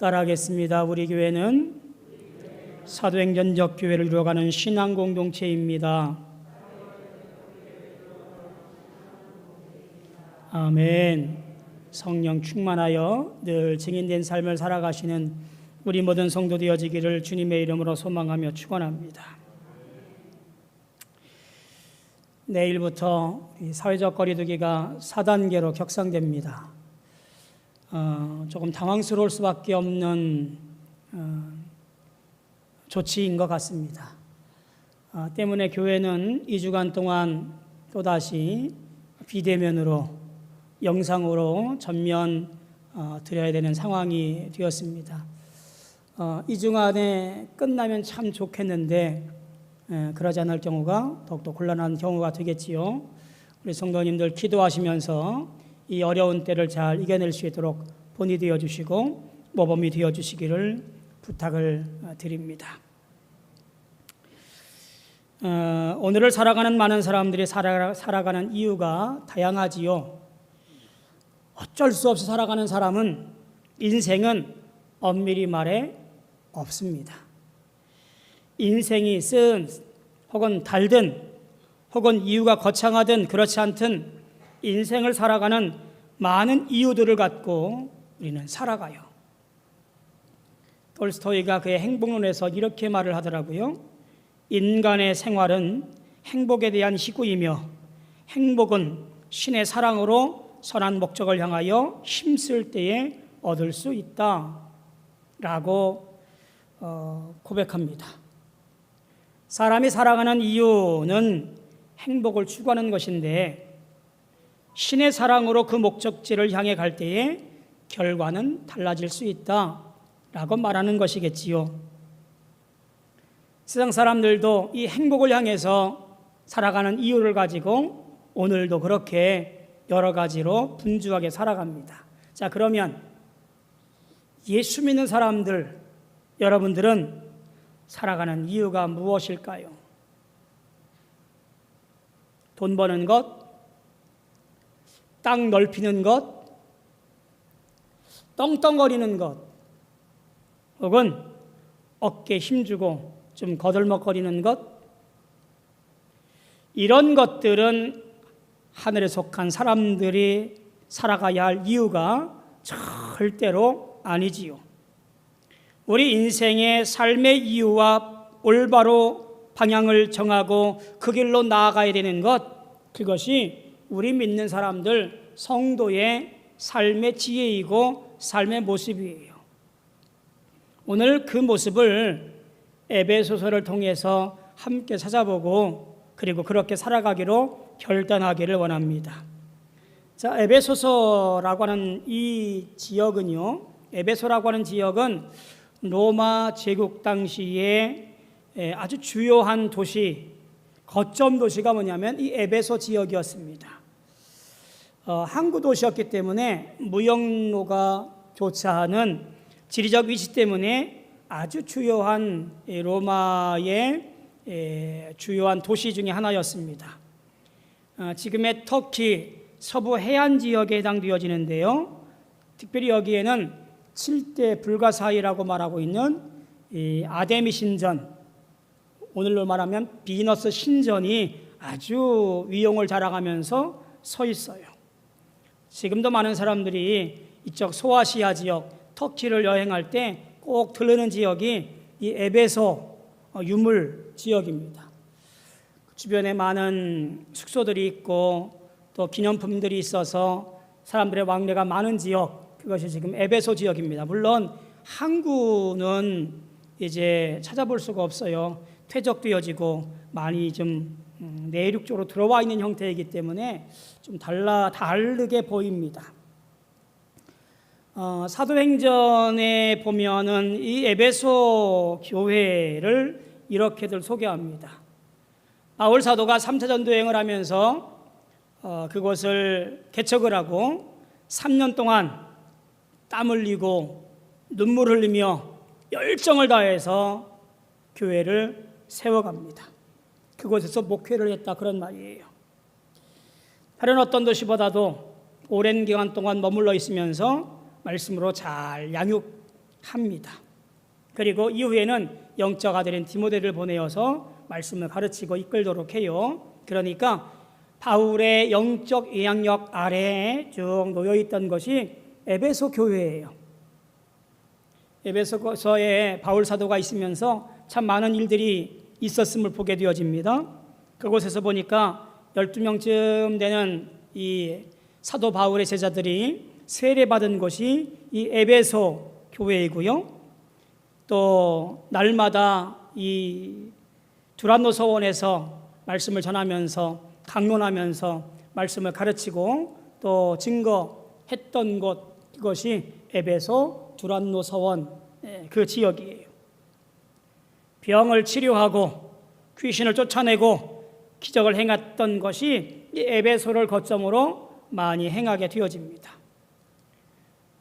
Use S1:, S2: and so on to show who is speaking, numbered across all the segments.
S1: 따라하겠습니다. 우리 교회는 사도행전적 교회를 이루어가는 신앙 공동체입니다. 아멘. 성령 충만하여 늘 증인된 삶을 살아가시는 우리 모든 성도 되어지기를 주님의 이름으로 소망하며 축원합니다. 내일부터 사회적 거리두기가 4단계로 격상됩니다. 조금 당황스러울 수밖에 없는 조치인 것 같습니다. 때문에 교회는 2주간 동안 또다시 비대면으로 영상으로 전면 드려야 되는 상황이 되었습니다. 2주 안에 끝나면 참 좋겠는데 그러지 않을 경우가 더욱더 곤란한 경우가 되겠지요. 우리 성도님들 기도하시면서 이 어려운 때를 잘 이겨낼 수 있도록 본이 되어주시고 모범이 되어주시기를 부탁을 드립니다. 오늘을 살아가는 많은 사람들이 살아가는 이유가 다양하지요. 어쩔 수 없이 살아가는 사람은 인생은 엄밀히 말해 없습니다. 인생이 쓴 혹은 달든 혹은 이유가 거창하든 그렇지 않든 인생을 살아가는 많은 이유들을 갖고 우리는 살아가요. 톨스토이가 그의 행복론에서 이렇게 말을 하더라고요. 인간의 생활은 행복에 대한 희구이며 행복은 신의 사랑으로 선한 목적을 향하여 힘쓸 때에 얻을 수 있다 라고 고백합니다. 사람이 살아가는 이유는 행복을 추구하는 것인데 신의 사랑으로 그 목적지를 향해 갈 때에 결과는 달라질 수 있다 라고 말하는 것이겠지요. 세상 사람들도 이 행복을 향해서 살아가는 이유를 가지고 오늘도 그렇게 여러 가지로 분주하게 살아갑니다. 자, 그러면 예수 믿는 사람들, 여러분들은 살아가는 이유가 무엇일까요? 돈 버는 것, 땅 넓히는 것, 떵떵거리는 것, 혹은 어깨에 힘주고 좀 거들먹거리는 것, 이런 것들은 하늘에 속한 사람들이 살아가야 할 이유가 절대로 아니지요. 우리 인생의 삶의 이유와 올바로 방향을 정하고 그 길로 나아가야 되는 것, 그것이 우리 믿는 사람들 성도의 삶의 지혜이고 삶의 모습이에요. 오늘 그 모습을 에베소서를 통해서 함께 찾아보고 그리고 그렇게 살아가기로 결단하기를 원합니다. 자, 에베소서라고 하는 이 지역은요, 에베소라고 하는 지역은 로마 제국 당시에 아주 주요한 도시, 거점 도시가 뭐냐면 이 에베소 지역이었습니다. 항구 도시였기 때문에 무역로가 교차하는 지리적 위치 때문에 아주 주요한 로마의 주요한 도시 중에 하나였습니다. 지금의 터키 서부 해안 지역에 해당되어지는데요. 특별히 여기에는 7대 불가사의라고 말하고 있는 이 아데미 신전, 오늘로 말하면 비너스 신전이 아주 위용을 자랑하면서 서 있어요. 지금도 많은 사람들이 이쪽 소아시아 지역, 터키를 여행할 때 꼭 들르는 지역이 이 에베소 유물 지역입니다. 주변에 많은 숙소들이 있고 또 기념품들이 있어서 사람들의 왕래가 많은 지역, 그것이 지금 에베소 지역입니다. 물론 항구는 이제 찾아볼 수가 없어요. 퇴적되어지고 많이 좀 내륙 쪽으로 들어와 있는 형태이기 때문에 좀 다르게 보입니다. 사도행전에 보면은 이 에베소 교회를 이렇게들 소개합니다. 바울 사도가 3차 전도여행을 하면서 그곳을 개척을 하고 3년 동안 땀 흘리고 눈물 흘리며 열정을 다해서 교회를 세워갑니다. 그곳에서 목회를 했다, 그런 말이에요. 다른 어떤 도시보다도 오랜 기간 동안 머물러 있으면서 말씀으로 잘 합니다. 그리고 이후에는 영적 아들인 디모데를 보내어서 말씀을 가르치고 이끌도록 해요. 그러니까 바울의 영적 영향력 아래에 쭉 놓여있던 것이 에베소 교회예요. 에베소서에 바울 사도가 있으면서 참 많은 일들이 있었음을 보게 되어집니다. 그곳에서 보니까 12명쯤 되는 이 사도 바울의 제자들이 세례받은 곳이 이 에베소 교회이고요. 또 날마다 이 두란노 서원에서 말씀을 전하면서 강론하면서 말씀을 가르치고 또 증거했던 곳, 그것이 에베소 두란노 서원 그 지역이에요. 병을 치료하고 귀신을 쫓아내고 기적을 행했던 것이 이 에베소를 거점으로 많이 행하게 되어집니다.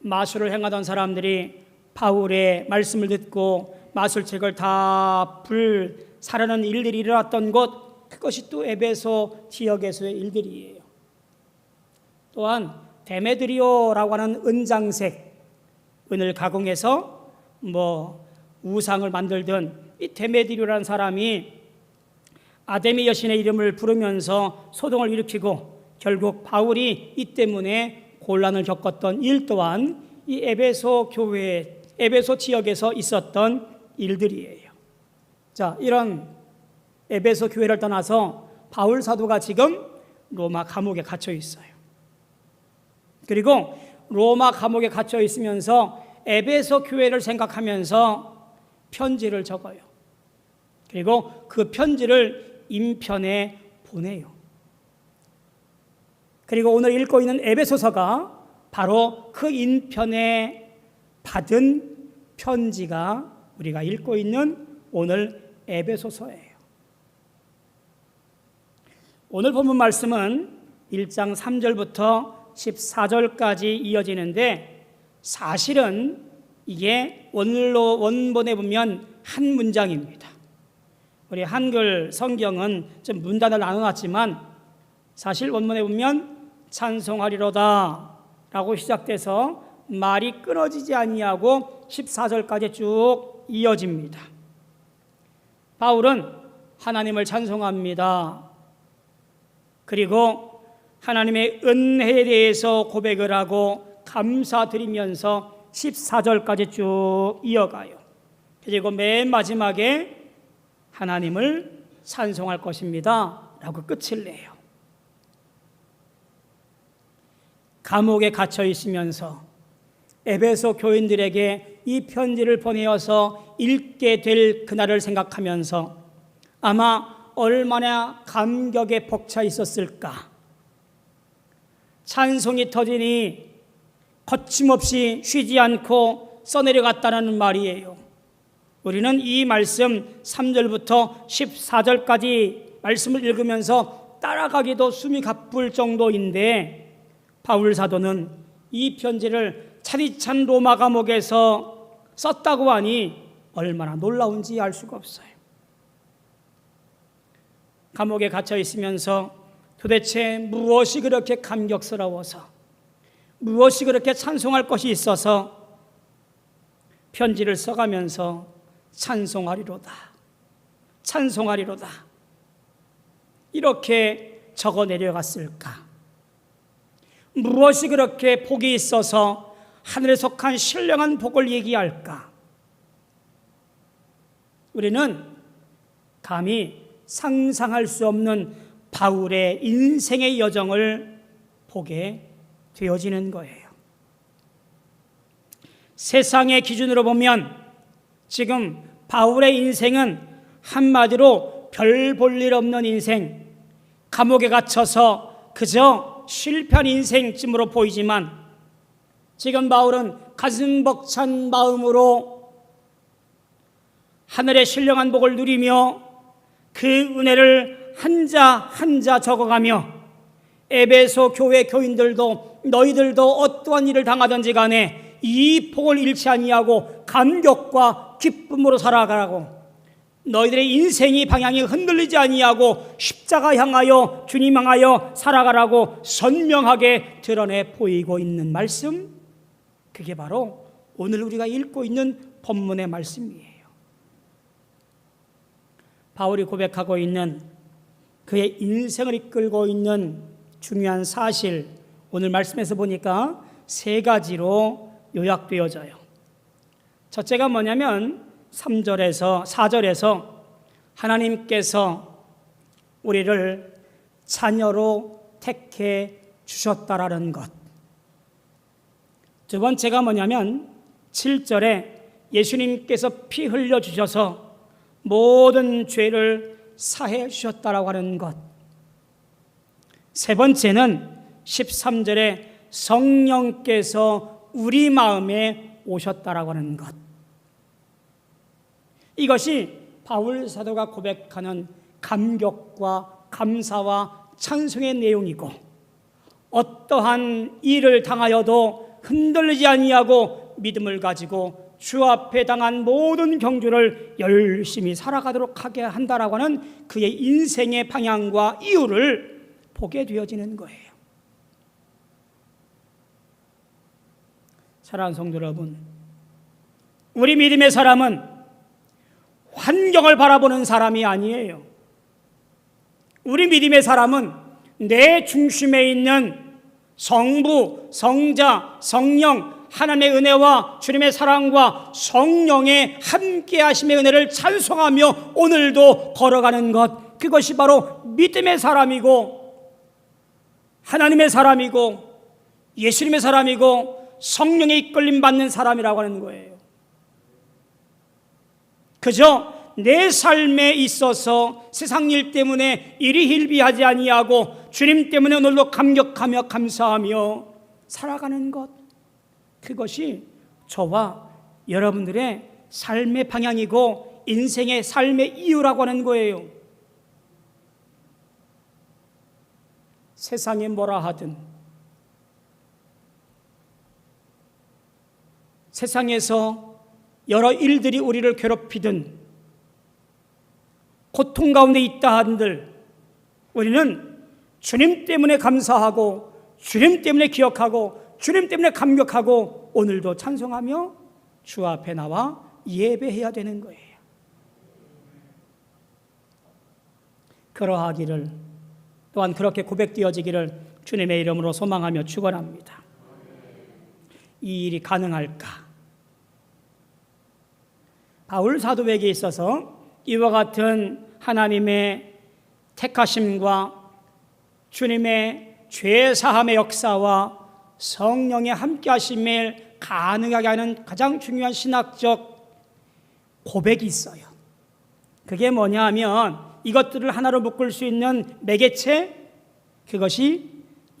S1: 마술을 행하던 사람들이 바울의 말씀을 듣고 마술책을 다 불사르는 일들이 일어났던 곳, 그것이 또 에베소 지역에서의 일들이에요. 또한 데메드리오라고 하는 은장색, 은을 가공해서 우상을 만들던 이 데메드리오라는 사람이 아데미 여신의 이름을 부르면서 소동을 일으키고 결국 바울이 이 때문에 곤란을 겪었던 일 또한 이 에베소 교회, 에베소 지역에서 있었던 일들이에요. 자, 이런 에베소 교회를 떠나서 바울 사도가 지금 로마 감옥에 갇혀 있어요. 그리고 로마 감옥에 갇혀 있으면서 에베소 교회를 생각하면서 편지를 적어요. 그리고 그 편지를 인편에 보내요. 그리고 오늘 읽고 있는 에베소서가 바로 그 인편에 받은 편지가 우리가 읽고 있는 오늘 에베소서예요. 오늘 본문 말씀은 1장 3절부터 14절까지 이어지는데 사실은 이게 원본에 보면 한 문장입니다. 우리 한글 성경은 좀 문단을 나눠놨지만 사실 원문에 보면 찬송하리로다 라고 시작돼서 말이 끊어지지 아니하고 14절까지 쭉 이어집니다. 바울은 하나님을 찬송합니다. 그리고 하나님의 은혜에 대해서 고백을 하고 감사드리면서 14절까지 쭉 이어가요. 그리고 맨 마지막에 하나님을 찬송할 것입니다 라고 끝을 내요. 감옥에 갇혀 있으면서 에베소 교인들에게 이 편지를 보내어서 읽게 될 그날을 생각하면서 아마 얼마나 감격에 벅차 있었을까. 찬송이 터지니 거침없이 쉬지 않고 써내려갔다는 말이에요. 우리는 이 말씀 3절부터 14절까지 말씀을 읽으면서 따라가기도 숨이 가쁠 정도인데 바울 사도는 이 편지를 차디찬 로마 감옥에서 썼다고 하니 얼마나 놀라운지 알 수가 없어요. 감옥에 갇혀 있으면서 도대체 무엇이 그렇게 감격스러워서, 무엇이 그렇게 찬송할 것이 있어서 편지를 써가면서 찬송하리로다, 찬송하리로다 이렇게 적어 내려갔을까? 무엇이 그렇게 복이 있어서 하늘에 속한 신령한 복을 얘기할까? 우리는 감히 상상할 수 없는 바울의 인생의 여정을 보게 되어지는 거예요. 세상의 기준으로 보면 지금 바울의 인생은 한마디로 별 볼 일 없는 인생, 감옥에 갇혀서 그저 실패한 인생쯤으로 보이지만 지금 바울은 가슴 벅찬 마음으로 하늘의 신령한 복을 누리며 그 은혜를 한자 한자 적어가며 에베소 교회 교인들도 너희들도 어떠한 일을 당하든지 간에 이 복을 잃지 아니하고 감격과 기쁨으로 살아가라고, 너희들의 인생이 방향이 흔들리지 아니하고 십자가 향하여 주님 향하여 살아가라고 선명하게 드러내 보이고 있는 말씀, 그게 바로 오늘 우리가 읽고 있는 본문의 말씀이에요. 바울이 고백하고 있는 그의 인생을 이끌고 있는 중요한 사실, 오늘 말씀에서 보니까 세 가지로 요약되어져요. 첫째가 뭐냐면 4절에서 하나님께서 우리를 자녀로 택해 주셨다라는 것. 두 번째가 뭐냐면 7절에 예수님께서 피 흘려 주셔서 모든 죄를 사해 주셨다라고 하는 것. 세 번째는 13절에 성령께서 우리 마음에 오셨다라고 하는 것. 이것이 바울 사도가 고백하는 감격과 감사와 찬송의 내용이고, 어떠한 일을 당하여도 흔들리지 아니하고 믿음을 가지고 주 앞에 당한 모든 경주를 열심히 살아가도록 하게 한다라고 하는 그의 인생의 방향과 이유를 보게 되어지는 거예요. 사랑하는 성도 여러분, 우리 믿음의 사람은 환경을 바라보는 사람이 아니에요. 우리 믿음의 사람은 내 중심에 있는 성부, 성자, 성령, 하나님의 은혜와 주님의 사랑과 성령의 함께 하심의 은혜를 찬송하며 오늘도 걸어가는 것, 그것이 바로 믿음의 사람이고 하나님의 사람이고 예수님의 사람이고 성령의 이끌림 받는 사람이라고 하는 거예요. 그저 내 삶에 있어서 세상 일 때문에 이리 hil비하지 아니하고 주님 때문에 오늘도 감격하며 감사하며 살아가는 것, 그것이 저와 여러분들의 삶의 방향이고 인생의 삶의 이유라고 하는 거예요. 세상에 뭐라 하든, 세상에서 여러 일들이 우리를 괴롭히든 고통 가운데 있다 한들 우리는 주님 때문에 감사하고 주님 때문에 기억하고 주님 때문에 감격하고 오늘도 찬송하며 주 앞에 나와 예배해야 되는 거예요. 그러하기를, 또한 그렇게 고백되어지기를 주님의 이름으로 소망하며 축원합니다. 이 일이 가능할까? 바울 사도에게 있어서 이와 같은 하나님의 택하심과 주님의 죄 사함의 역사와 성령의 함께 하심을 가능하게 하는 가장 중요한 신학적 고백이 있어요. 그게 뭐냐 하면 이것들을 하나로 묶을 수 있는 매개체, 그것이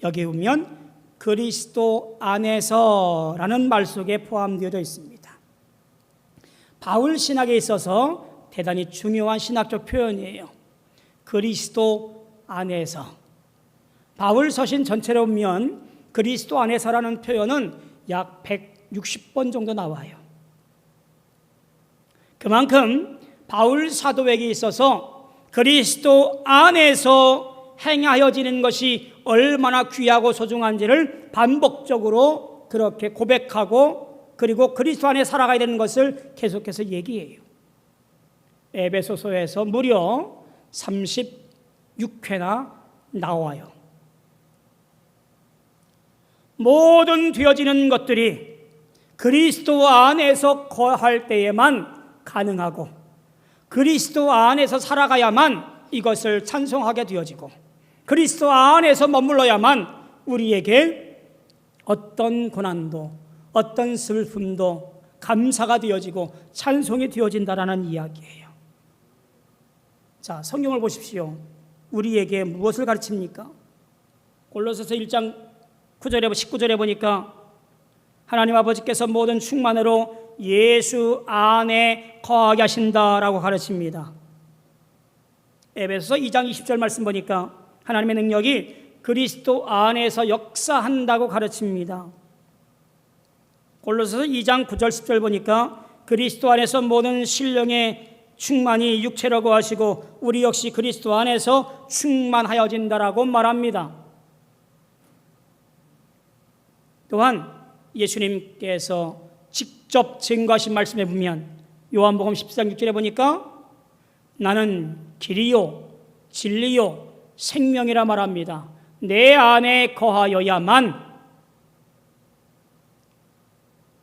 S1: 여기 보면 그리스도 안에서라는 말 속에 포함되어 있습니다. 바울 신학에 있어서 대단히 중요한 신학적 표현이에요. 그리스도 안에서. 바울 서신 전체로 보면 그리스도 안에서라는 표현은 약 160번 정도 나와요. 그만큼 바울 사도에게 있어서 그리스도 안에서 행하여지는 것이 얼마나 귀하고 소중한지를 반복적으로 그렇게 고백하고, 그리고 그리스도 안에 살아가야 되는 것을 계속해서 얘기해요. 에베소서에서 무려 36회나 나와요. 모든 되어지는 것들이 그리스도 안에서 거할 때에만 가능하고 그리스도 안에서 살아가야만 이것을 찬송하게 되어지고 그리스도 안에서 머물러야만 우리에게 어떤 고난도 어떤 슬픔도 감사가 되어지고 찬송이 되어진다라는 이야기예요. 자, 성경을 보십시오. 우리에게 무엇을 가르칩니까? 골로새서 1장 9절에 19절에 보니까 하나님 아버지께서 모든 충만으로 예수 안에 거하게 하신다라고 가르칩니다. 에베소서 2장 20절 말씀 보니까 하나님의 능력이 그리스도 안에서 역사한다고 가르칩니다. 골로새서 2장 9절 10절 보니까 그리스도 안에서 모든 신령의 충만이 육체로 거하시고 우리 역시 그리스도 안에서 충만하여진다라고 말합니다. 또한 예수님께서 직접 증거하신 말씀에 보면 요한복음 14장 6절에 보니까 나는 길이요 진리요 생명이라 말합니다. 내 안에 거하여야만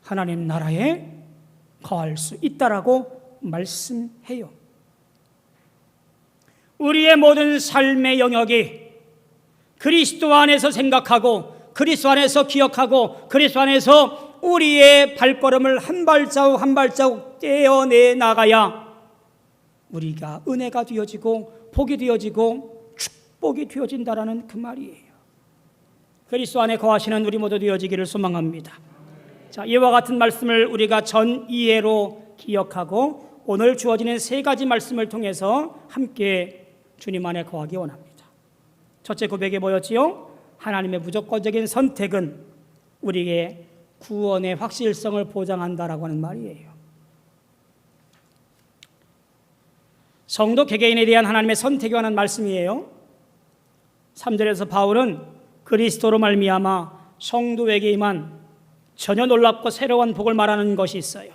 S1: 하나님 나라에 거할 수 있다라고 말씀해요. 우리의 모든 삶의 영역이 그리스도 안에서 생각하고 그리스도 안에서 기억하고 그리스도 안에서 우리의 발걸음을 한 발자국 한 발자국 떼어내 나가야 우리가 은혜가 되어지고 복이 되어지고 축복이 되어진다라는 그 말이에요. 그리스도 안에 거하시는 우리 모두 되어지기를 소망합니다. 자, 이와 같은 말씀을 우리가 전 이해로 기억하고 오늘 주어지는 세 가지 말씀을 통해서 함께 주님 안에 거하기 원합니다. 첫째 고백이 뭐였지요? 하나님의 무조건적인 선택은 우리의 구원의 확실성을 보장한다라고 하는 말이에요. 성도 개개인에 대한 하나님의 선택에 관한 말씀이에요. 3절에서 바울은 그리스도로 말미암아 성도에게 임한 전혀 놀랍고 새로운 복을 말하는 것이 있어요.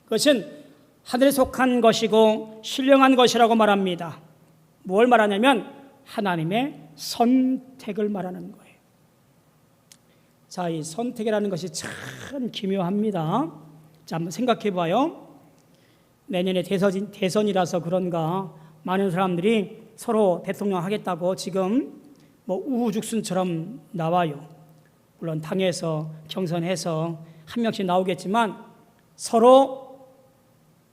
S1: 그것은 하늘에 속한 것이고 신령한 것이라고 말합니다. 뭘 말하냐면 하나님의 선택을 말하는 거예요. 자, 이 선택이라는 것이 참 기묘합니다. 자, 한번 생각해 봐요. 내년에 대선이라서 그런가 많은 사람들이 서로 대통령 하겠다고 지금 우후죽순처럼 나와요. 물론 당에서 경선해서 한 명씩 나오겠지만 서로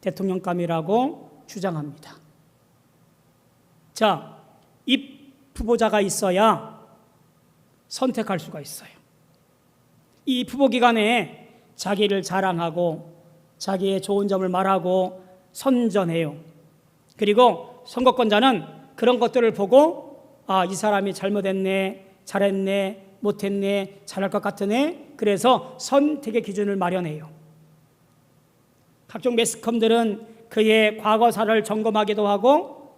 S1: 대통령감이라고 주장합니다. 자, 이 후보자가 있어야 선택할 수가 있어요. 이 후보 기간에 자기를 자랑하고 자기의 좋은 점을 말하고 선전해요. 그리고 선거권자는 그런 것들을 보고 이 사람이 잘못했네, 잘했네, 못했네, 잘할 것 같으네. 그래서 선택의 기준을 마련해요. 각종 매스컴들은 그의 과거사를 점검하기도 하고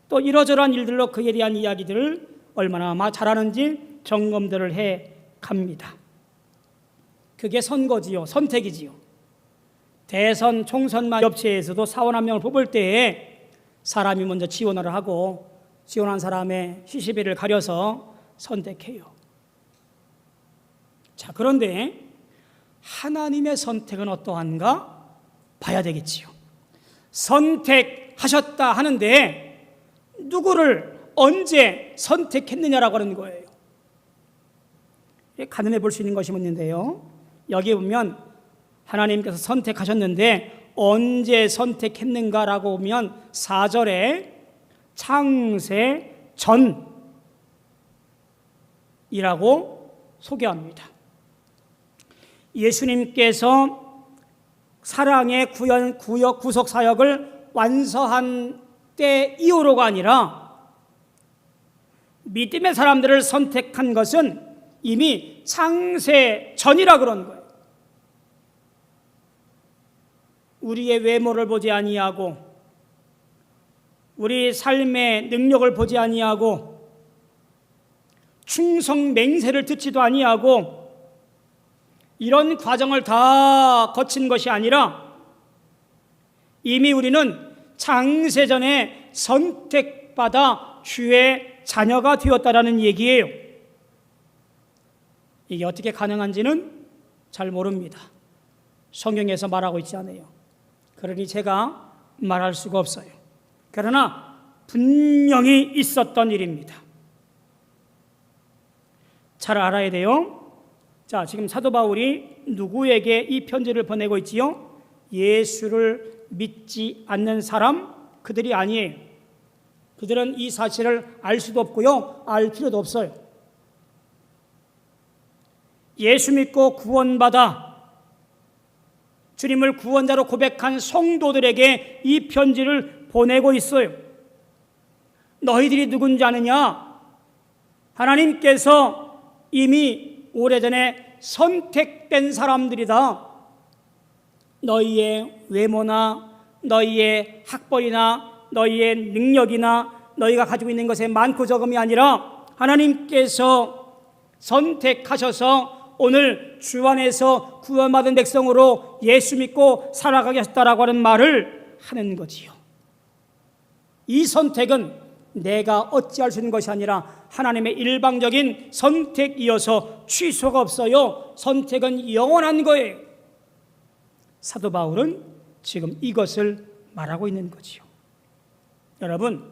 S1: 또 이러저러한 일들로 그에 대한 이야기들을 얼마나 잘하는지 점검들을 해 갑니다. 그게 선거지요, 선택이지요. 대선, 총선만 업체에서도 사원 한 명을 뽑을 때에 사람이 먼저 지원을 하고 지원한 사람의 시시비를 가려서 선택해요. 자, 그런데 하나님의 선택은 어떠한가 봐야 되겠지요. 선택하셨다 하는데 누구를 언제 선택했느냐라고 하는 거예요. 가늠해 볼 수 있는 것이 있는데요. 여기 보면 하나님께서 선택하셨는데 언제 선택했는가라고 보면 4절에 창세 전이라고 소개합니다. 예수님께서 사랑의 구속 사역을 완성한 때 이후로가 아니라 믿음의 사람들을 선택한 것은 이미 창세 전이라 그런 거예요. 우리의 외모를 보지 아니하고 우리 삶의 능력을 보지 아니하고 충성 맹세를 듣지도 아니하고 이런 과정을 다 거친 것이 아니라 이미 우리는 창세전에 선택받아 주의 자녀가 되었다라는 얘기예요. 이게 어떻게 가능한지는 잘 모릅니다. 성경에서 말하고 있지 않아요. 그러니 제가 말할 수가 없어요. 그러나 분명히 있었던 일입니다. 잘 알아야 돼요. 자, 지금 사도 바울이 누구에게 이 편지를 보내고 있지요? 예수를 믿지 않는 사람, 그들이 아니에요. 그들은 이 사실을 알 수도 없고요, 알 필요도 없어요. 예수 믿고 구원받아 주님을 구원자로 고백한 성도들에게 이 편지를 보내고 있어요. 너희들이 누군지 아느냐? 하나님께서 이미 오래전에 선택된 사람들이다. 너희의 외모나 너희의 학벌이나 너희의 능력이나 너희가 가지고 있는 것의 많고 적음이 아니라 하나님께서 선택하셔서 오늘 주 안에서 구원받은 백성으로 예수 믿고 살아가게 하셨다라고 하는 말을 하는 거지요. 이 선택은 내가 어찌할 수 있는 것이 아니라 하나님의 일방적인 선택이어서 취소가 없어요. 선택은 영원한 거예요. 사도 바울은 지금 이것을 말하고 있는 거지요. 여러분,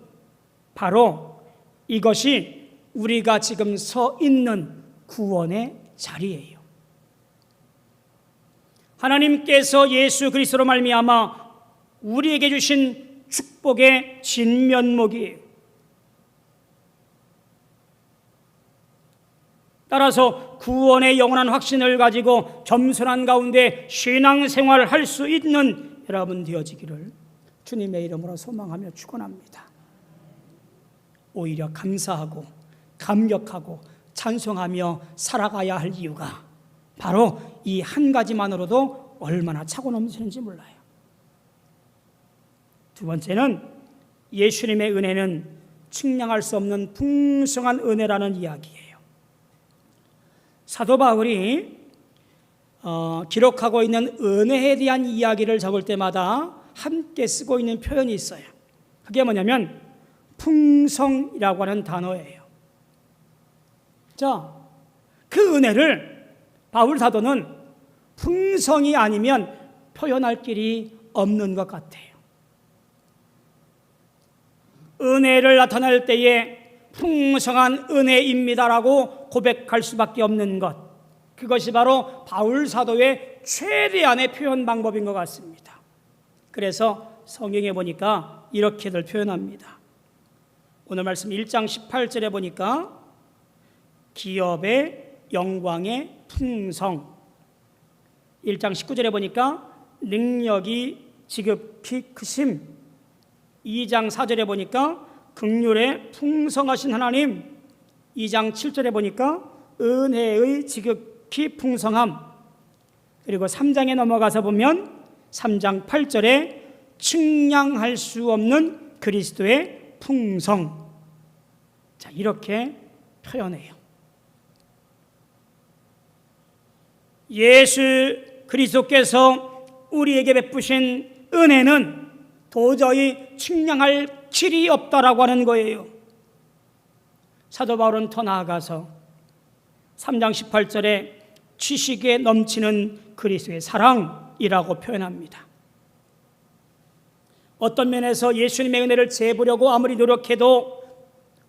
S1: 바로 이것이 우리가 지금 서 있는 구원의 자리예요. 하나님께서 예수 그리스도로 말미암아 우리에게 주신 축복의 진면목이에요. 따라서 구원의 영원한 확신을 가지고 겸손한 가운데 신앙생활을 할 수 있는 여러분 되어지기를 주님의 이름으로 소망하며 축원합니다. 오히려 감사하고 감격하고 찬송하며 살아가야 할 이유가 바로 이 한 가지만으로도 얼마나 차고 넘치는지 몰라요. 두 번째는 예수님의 은혜는 측량할 수 없는 풍성한 은혜라는 이야기예요. 사도 바울이 기록하고 있는 은혜에 대한 이야기를 적을 때마다 함께 쓰고 있는 표현이 있어요. 그게 뭐냐면 풍성이라고 하는 단어예요. 자, 그 은혜를 바울 사도는 풍성이 아니면 표현할 길이 없는 것 같아요. 은혜를 나타낼 때에 풍성한 은혜입니다라고 고백할 수밖에 없는 것, 그것이 바로 바울 사도의 최대한의 표현 방법인 것 같습니다. 그래서 성경에 보니까 이렇게들 표현합니다. 오늘 말씀 1장 18절에 보니까 기업의 영광의 풍성, 1장 19절에 보니까 능력이 지극히 크심, 2장 4절에 보니까 긍휼의 풍성하신 하나님, 2장 7절에 보니까 은혜의 지극히 풍성함, 그리고 3장에 넘어가서 보면 3장 8절에 측량할 수 없는 그리스도의 풍성. 자, 이렇게 표현해요. 예수 그리스도께서 우리에게 베푸신 은혜는 도저히 측량할 길이 없다라고 하는 거예요. 사도 바울은 더 나아가서 3장 18절에 지식에 넘치는 그리스도의 사랑이라고 표현합니다. 어떤 면에서 예수님의 은혜를 재보려고 아무리 노력해도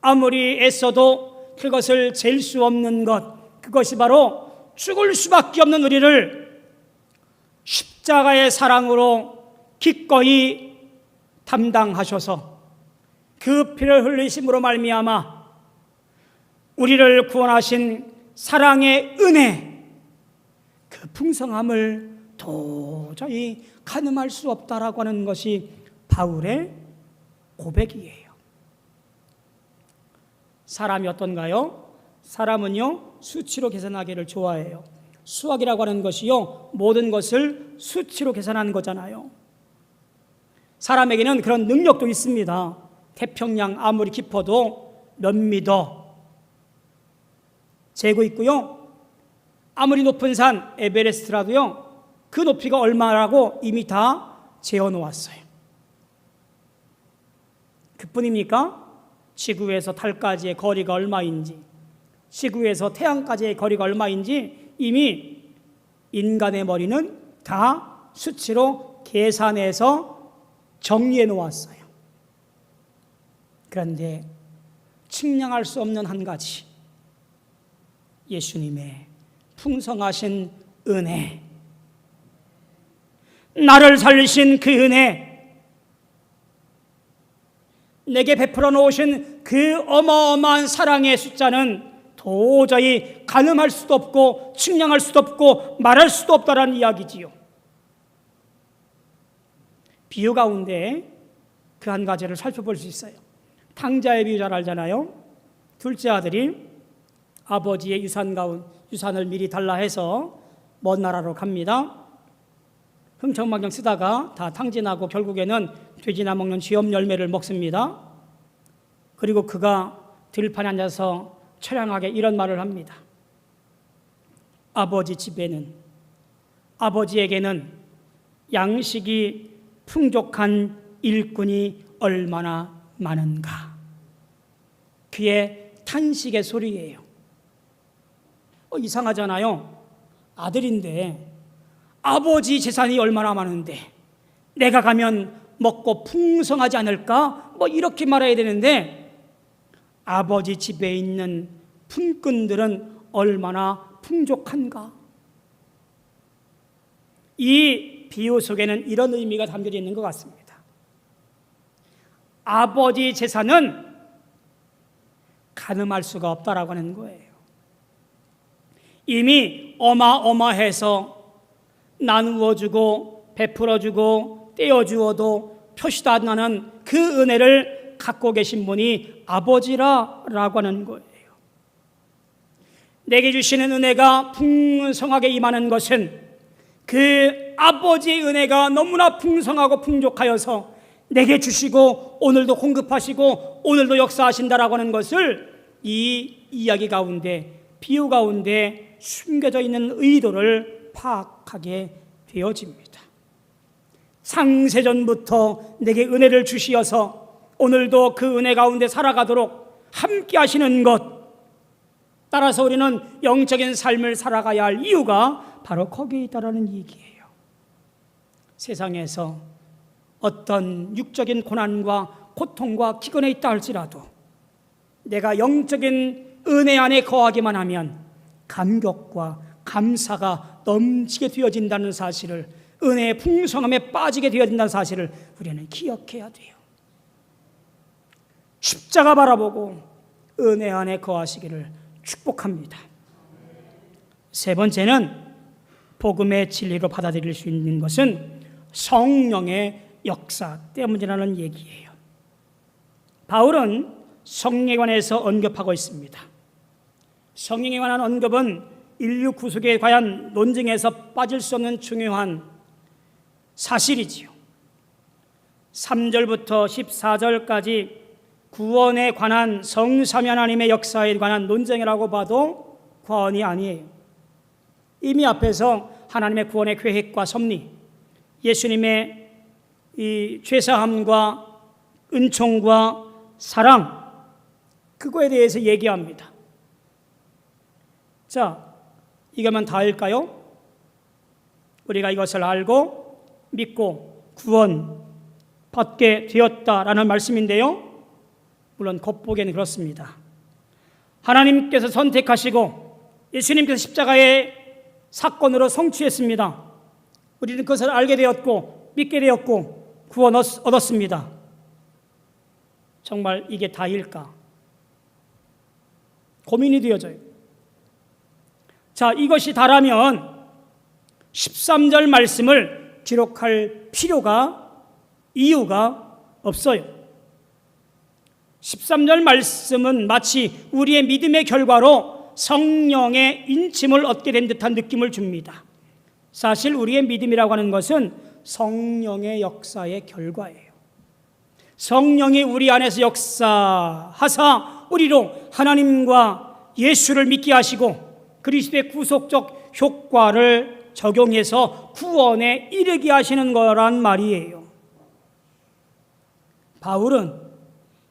S1: 아무리 애써도 그것을 잴 수 없는 것, 그것이 바로 죽을 수밖에 없는 우리를 십자가의 사랑으로 기꺼이 담당하셔서 그 피를 흘리심으로 말미암아 우리를 구원하신 사랑의 은혜, 그 풍성함을 도저히 가늠할 수 없다라고 하는 것이 바울의 고백이에요. 사람이 어떤가요? 사람은요, 수치로 계산하기를 좋아해요. 수학이라고 하는 것이요, 모든 것을 수치로 계산하는 거잖아요. 사람에게는 그런 능력도 있습니다. 태평양 아무리 깊어도 몇 미터 재고 있고요, 아무리 높은 산 에베레스트라도요, 그 높이가 얼마라고 이미 다 재어놓았어요. 그뿐입니까? 지구에서 달까지의 거리가 얼마인지, 지구에서 태양까지의 거리가 얼마인지 이미 인간의 머리는 다 수치로 계산해서 정리해 놓았어요. 그런데 측량할 수 없는 한 가지, 예수님의 풍성하신 은혜, 나를 살리신 그 은혜, 내게 베풀어 놓으신 그 어마어마한 사랑의 숫자는 도저히 가늠할 수도 없고 측량할 수도 없고 말할 수도 없다라는 이야기지요. 비유 가운데 그 한 가지를 살펴볼 수 있어요. 탕자의 비유 잘 알잖아요. 둘째 아들이 아버지의 유산을 미리 달라 해서 먼 나라로 갑니다. 흥청망청 쓰다가 다 탕진하고 결국에는 돼지나 먹는 쥐염 열매를 먹습니다. 그리고 그가 들판에 앉아서 처량하게 이런 말을 합니다. 아버지 집에는, 아버지에게는 양식이 풍족한 일꾼이 얼마나 많은가. 그의 탄식의 소리예요. 이상하잖아요. 아들인데 아버지 재산이 얼마나 많은데 내가 가면 먹고 풍성하지 않을까? 이렇게 말해야 되는데 아버지 집에 있는 품꾼들은 얼마나 풍족한가? 이 비유 속에는 이런 의미가 담겨져 있는 것 같습니다. 아버지 재산은 가늠할 수가 없다라고 하는 거예요. 이미 어마어마해서 나누어주고 베풀어주고 떼어주어도 표시도 안 나는 그 은혜를 갖고 계신 분이 아버지라고 하는 거예요. 내게 주시는 은혜가 풍성하게 임하는 것은 그 아버지의 은혜가 너무나 풍성하고 풍족하여서 내게 주시고 오늘도 공급하시고 오늘도 역사하신다라고 하는 것을 이 이야기 가운데, 비유 가운데 숨겨져 있는 의도를 파악하게 되어집니다. 창세전부터 내게 은혜를 주시어서 오늘도 그 은혜 가운데 살아가도록 함께 하시는 것, 따라서 우리는 영적인 삶을 살아가야 할 이유가 바로 거기에 있다는 얘기예요. 세상에서 어떤 육적인 고난과 고통과 기근에 있다 할지라도 내가 영적인 은혜 안에 거하기만 하면 감격과 감사가 넘치게 되어진다는 사실을, 은혜의 풍성함에 빠지게 되어진다는 사실을 우리는 기억해야 돼요. 십자가 바라보고 은혜 안에 거하시기를 축복합니다. 세 번째는 복음의 진리로 받아들일 수 있는 것은 성령의 역사 때문이라는 얘기예요. 바울은 성령에 관해서 언급하고 있습니다. 성령에 관한 언급은 인류 구속에 관한 논증에서 빠질 수 없는 중요한 사실이지요. 3절부터 14절까지 구원에 관한 성삼위 하나님의 역사에 관한 논쟁이라고 봐도 과언이 아니에요. 이미 앞에서 하나님의 구원의 계획과 섭리, 예수님의 이 죄사함과 은총과 사랑, 그거에 대해서 얘기합니다. 자, 이거면 다일까요? 우리가 이것을 알고 믿고 구원 받게 되었다라는 말씀인데요, 물론 겉보기에는 그렇습니다. 하나님께서 선택하시고 예수님께서 십자가의 사건으로 성취했습니다. 우리는 그것을 알게 되었고 믿게 되었고 구원 얻었습니다. 정말 이게 다일까? 고민이 되어져요. 자, 이것이 다라면 13절 말씀을 기록할 이유가 없어요. 13절 말씀은 마치 우리의 믿음의 결과로 성령의 인침을 얻게 된 듯한 느낌을 줍니다. 사실 우리의 믿음이라고 하는 것은 성령의 역사의 결과예요. 성령이 우리 안에서 역사하사 우리로 하나님과 예수를 믿게 하시고 그리스도의 구속적 효과를 적용해서 구원에 이르게 하시는 거란 말이에요. 바울은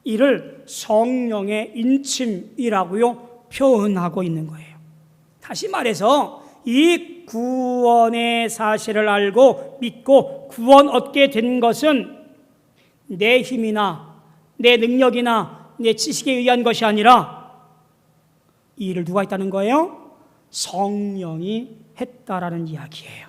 S1: 이를 성령의 인침이라고요 표현하고 있는 거예요. 다시 말해서 이 구원의 사실을 알고 믿고 구원 얻게 된 것은 내 힘이나 내 능력이나 내 지식에 의한 것이 아니라 이 일을 누가 했다는 거예요? 성령이 했다라는 이야기예요.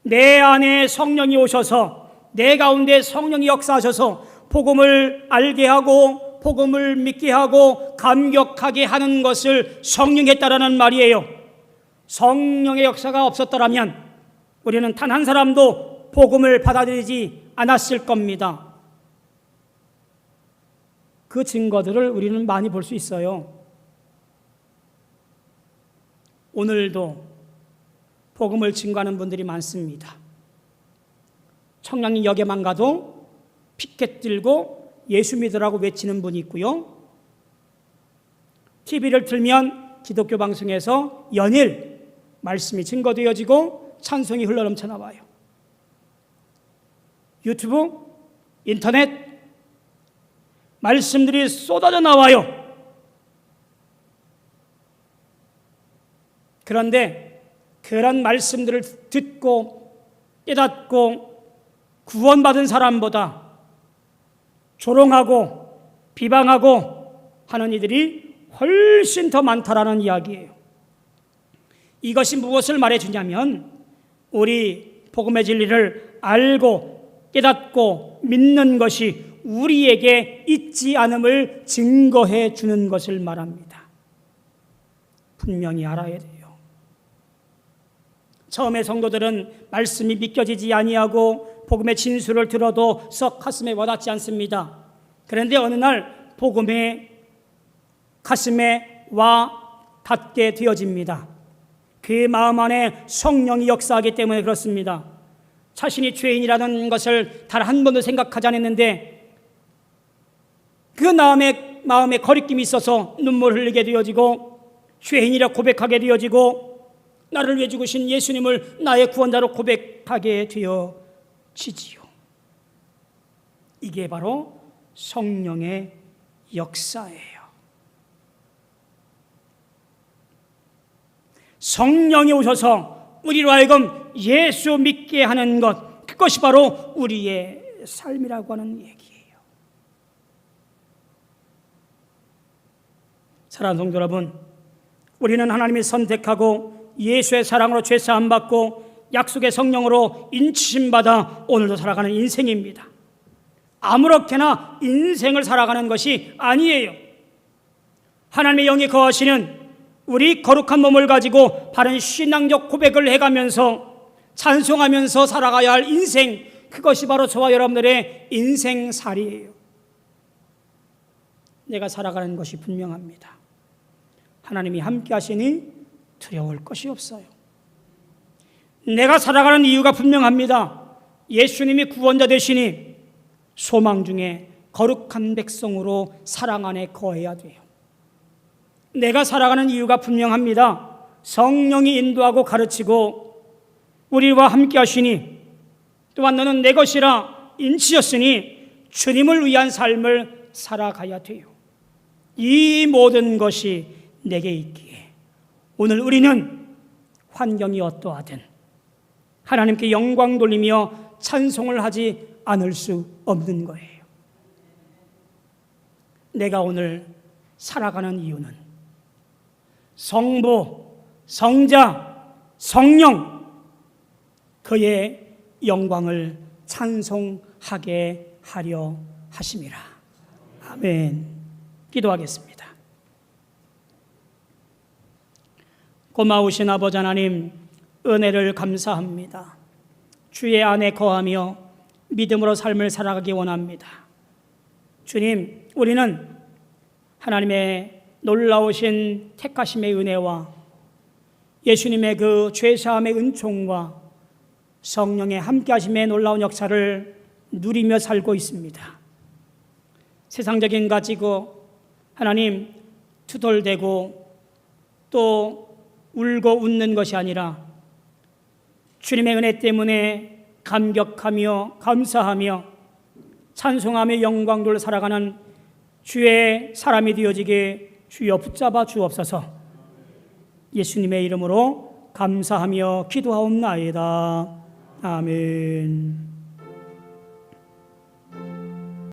S1: 내 안에 성령이 오셔서 내 가운데 성령이 역사하셔서 복음을 알게 하고 복음을 믿게 하고 감격하게 하는 것을 성령이 했다라는 말이에요. 성령의 역사가 없었더라면 우리는 단 한 사람도 복음을 받아들이지 않았을 겁니다. 그 증거들을 우리는 많이 볼 수 있어요. 오늘도 복음을 증거하는 분들이 많습니다. 청량리역에만 가도 피켓 들고 예수 믿으라고 외치는 분이 있고요. TV를 틀면 기독교 방송에서 연일 말씀이 증거되어지고 찬송이 흘러넘쳐 나와요. 유튜브, 인터넷 말씀들이 쏟아져 나와요. 그런데 그런 말씀들을 듣고 깨닫고 구원받은 사람보다 조롱하고 비방하고 하는 이들이 훨씬 더 많다라는 이야기예요. 이것이 무엇을 말해주냐면 우리 복음의 진리를 알고 깨닫고 믿는 것이 우리에게 있지 않음을 증거해 주는 것을 말합니다. 분명히 알아야 돼요. 처음에 성도들은 말씀이 믿겨지지 아니하고 복음의 진술을 들어도 썩 가슴에 와닿지 않습니다. 그런데 어느 날 복음의 가슴에 와 닿게 되어집니다. 그 마음 안에 성령이 역사하기 때문에 그렇습니다. 자신이 죄인이라는 것을 단 한 번도 생각하지 않았는데 그 마음에 거리낌이 있어서 눈물을 흘리게 되어지고 죄인이라 고백하게 되어지고 나를 위해 죽으신 예수님을 나의 구원자로 고백하게 되어지지요. 이게 바로 성령의 역사예요. 성령이 오셔서 우리로 하여금 예수 믿게 하는 것, 그것이 바로 우리의 삶이라고 하는 얘기예요. 사랑하는 성도 여러분, 우리는 하나님이 선택하고 예수의 사랑으로 죄사함 받고 약속의 성령으로 인치심 받아 오늘도 살아가는 인생입니다. 아무렇게나 인생을 살아가는 것이 아니에요. 하나님의 영이 거하시는 우리 거룩한 몸을 가지고 바른 신앙적 고백을 해가면서 찬송하면서 살아가야 할 인생, 그것이 바로 저와 여러분들의 인생살이에요. 내가 살아가는 것이 분명합니다. 하나님이 함께 하시니 두려울 것이 없어요. 내가 살아가는 이유가 분명합니다. 예수님이 구원자 되시니 소망 중에 거룩한 백성으로 사랑 안에 거해야 돼요. 내가 살아가는 이유가 분명합니다. 성령이 인도하고 가르치고 우리와 함께 하시니 또한 너는 내 것이라 인치였으니 주님을 위한 삶을 살아가야 돼요. 이 모든 것이 내게 있기에 오늘 우리는 환경이 어떠하든 하나님께 영광 돌리며 찬송을 하지 않을 수 없는 거예요. 내가 오늘 살아가는 이유는 성부, 성자, 성령 그의 영광을 찬송하게 하려 하심이라. 아멘. 기도하겠습니다. 고마우신 아버지 하나님, 은혜를 감사합니다. 주의 안에 거하며 믿음으로 삶을 살아가기 원합니다. 주님, 우리는 하나님의 놀라우신 택하심의 은혜와 예수님의 그 죄사함의 은총과 성령의 함께하심의 놀라운 역사를 누리며 살고 있습니다. 세상적인 가지고 하나님 투덜대고 또 울고 웃는 것이 아니라 주님의 은혜 때문에 감격하며 감사하며 찬송하며 영광 돌려 살아가는 주의 사람이 되어지게 주여 붙잡아 주옵소서. 예수님의 이름으로 감사하며 기도하옵나이다. 아멘.